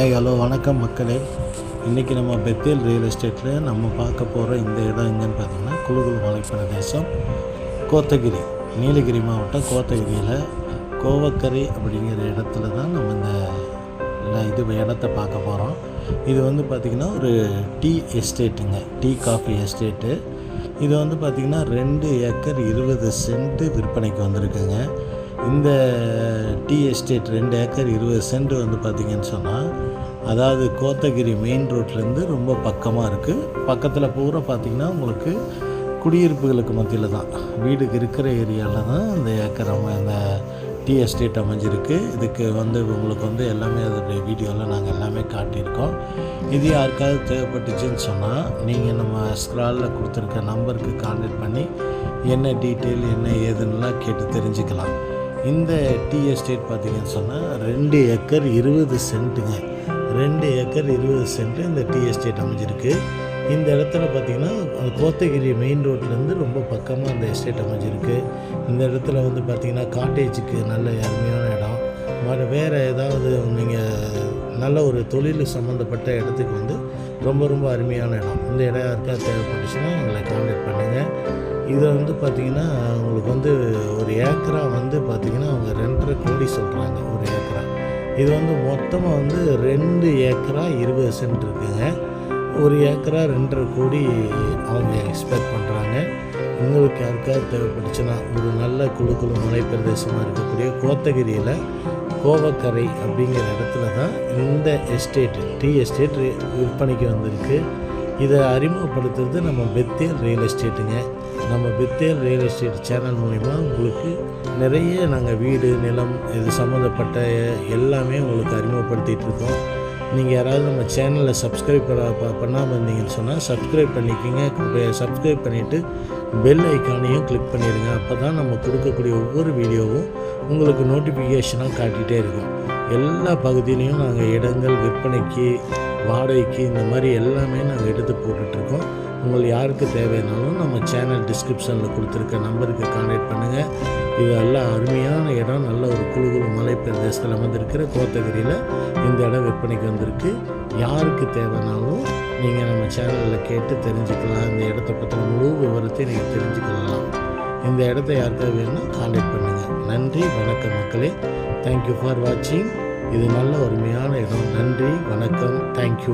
Hello வணக்கம் மக்களே. இன்றைக்கி நம்ம பெத்தேல் ரியல் எஸ்டேட்டில் நம்ம பார்க்க போகிற இந்த இடம் எங்கன்னு பார்த்தோம்னா குலுகுலு மலைப்பிரதேசம், கோத்தகிரி, நீலகிரி மாவட்டம் கோத்தகிரியில் கோவக்கரை அப்படிங்கிற இடத்துல தான் நம்ம இந்த இடத்த பார்க்க போகிறோம். இது வந்து பார்த்திங்கன்னா ஒரு டீ எஸ்டேட்டுங்க, டீ காஃபி எஸ்டேட்டு. இது வந்து பார்த்திங்கன்னா 2 ஏக்கர் 20 சென்ட் விற்பனைக்கு வந்திருக்குங்க. இந்த டீ எஸ்டேட் 2 ஏக்கர் 20 சென்ட் வந்து பார்த்திங்கன்னு சொன்னால், அதாவது கோத்தகிரி மெயின் ரோட்லேருந்து ரொம்ப பக்கமாக இருக்குது. பக்கத்தில் பூரா பார்த்திங்கன்னா உங்களுக்கு குடியிருப்புகளுக்கு மத்தியில் தான், வீடுக்கு இருக்கிற ஏரியாவில் தான் இந்த ஏக்கர் இந்த டீ எஸ்டேட் அமைஞ்சிருக்கு. இதுக்கு வந்து உங்களுக்கு வந்து எல்லாமே அதோடைய வீடியோவில் நாங்கள் எல்லாமே காட்டியிருக்கோம். இது யாருக்காவது தேவைப்பட்டுச்சுன்னு சொன்னால் நீங்கள் நம்ம ஸ்க்ராலில் கொடுத்துருக்க நம்பருக்கு கான்டாக்ட் பண்ணி என்ன டீட்டெயில் என்ன ஏதுன்னெலாம் கேட்டு தெரிஞ்சுக்கலாம். இந்த டீ எஸ்டேட் பார்த்திங்கன்னு சொன்னால் 2 ஏக்கர் 20 சென்ட்டுங்க. 2 ஏக்கர் 20 சென்ட்டு இந்த டீ எஸ்டேட் அமைஞ்சிருக்கு. இந்த இடத்துல பார்த்திங்கன்னா கோத்தகிரி மெயின் ரோட்லேருந்து ரொம்ப பக்கமாக இந்த எஸ்டேட் அமைஞ்சிருக்கு. இந்த இடத்துல வந்து பார்த்திங்கன்னா காட்டேஜுக்கு நல்ல அருமையான இடம். வேறு ஏதாவது நீங்கள் நல்ல ஒரு தொழில் சம்மந்தப்பட்ட இடத்துக்கு வந்து ரொம்ப ரொம்ப அருமையான இடம். இந்த இடம் யாருக்காவது தேவைப்பட்டுச்சுன்னா எங்களை கான்டாக்ட் பண்ணுங்கள். இதை வந்து பார்த்திங்கன்னா உங்களுக்கு வந்து ஒரு ஏக்கரா வந்து பார்த்திங்கன்னா அவங்க 2.5 கோடி சொல்கிறாங்க ஒரு ஏக்கரா. இது வந்து மொத்தமாக வந்து 2 ஏக்கரா 20 சென்ட் இருக்குங்க. ஒரு ஏக்கரா 2.5 கோடி அவங்க எக்ஸ்பெக்ட் பண்ணுறாங்க. உங்களுக்கு யாருக்காவது தேவைப்பட்டுச்சுன்னா ஒரு நல்ல குலுகுலு மலை பிரதேசமாக இருக்கக்கூடிய கோத்தகிரியில் கோவக்கரை அப்படிங்கிற இடத்துல தான் இந்த எஸ்டேட்டு டீ எஸ்டேட் விற்பனைக்கு வந்திருக்கு. இதை அறிமுகப்படுத்துறது நம்ம பெத்தேல் ரியல் எஸ்டேட்டுங்க. நம்ம பெத்தேல் ரியல் எஸ்டேட் சேனல் மூலிமா உங்களுக்கு நிறைய நாங்கள் வீடு நிலம் இது சம்மந்தப்பட்ட எல்லாமே உங்களுக்கு அறிமுகப்படுத்திகிட்டு இருக்கோம். நீங்கள் யாராவது நம்ம சேனலில் சப்ஸ்கிரைப் பண்ணாமல் இருந்தீங்கன்னு சொன்னால் சப்ஸ்கிரைப் பண்ணிக்கோங்க. சப்ஸ்கிரைப் பண்ணிவிட்டு பெல் ஐக்கானையும் கிளிக் பண்ணிடுங்க. அப்போ தான் நம்ம கொடுக்கக்கூடிய ஒவ்வொரு வீடியோவும் உங்களுக்கு நோட்டிஃபிகேஷனாக காட்டிகிட்டே இருக்கும். எல்லா பகுதியிலையும் நாங்கள் இடங்கள் விற்பனைக்கு, வாடகைக்கு, இந்த மாதிரி எல்லாமே நாங்கள் எடுத்து போட்டுட்ருக்கோம். உங்களுக்கு யாருக்கு தேவைனாலும் நம்ம சேனல் டிஸ்கிரிப்ஷனில் கொடுத்துருக்க நம்பருக்கு கான்டாக்ட் பண்ணுங்கள். இது எல்லாம் அருமையான இடம், நல்ல ஒரு குலுகுலு மலை பிரதேசத்தில் அமைந்திருக்கிற கோத்தகிரியில் இந்த இடம் விற்பனைக்கு வந்திருக்கு. யாருக்கு தேவைனாலும் நீங்கள் நம்ம சேனலில் கேட்டு தெரிஞ்சுக்கலாம். இந்த இடத்த பற்றின முழு விவரத்தை நீங்கள் தெரிஞ்சுக்கலாம். இந்த இடத்த யாருக்காவது வேணும்னா கான்டாக்ட் பண்ணுங்கள். நன்றி, வணக்கம் மக்களே. தேங்க்யூ ஃபார் வாட்சிங். இது நல்ல அருமையான இடம். நன்றி, வணக்கம், தேங்க்யூ.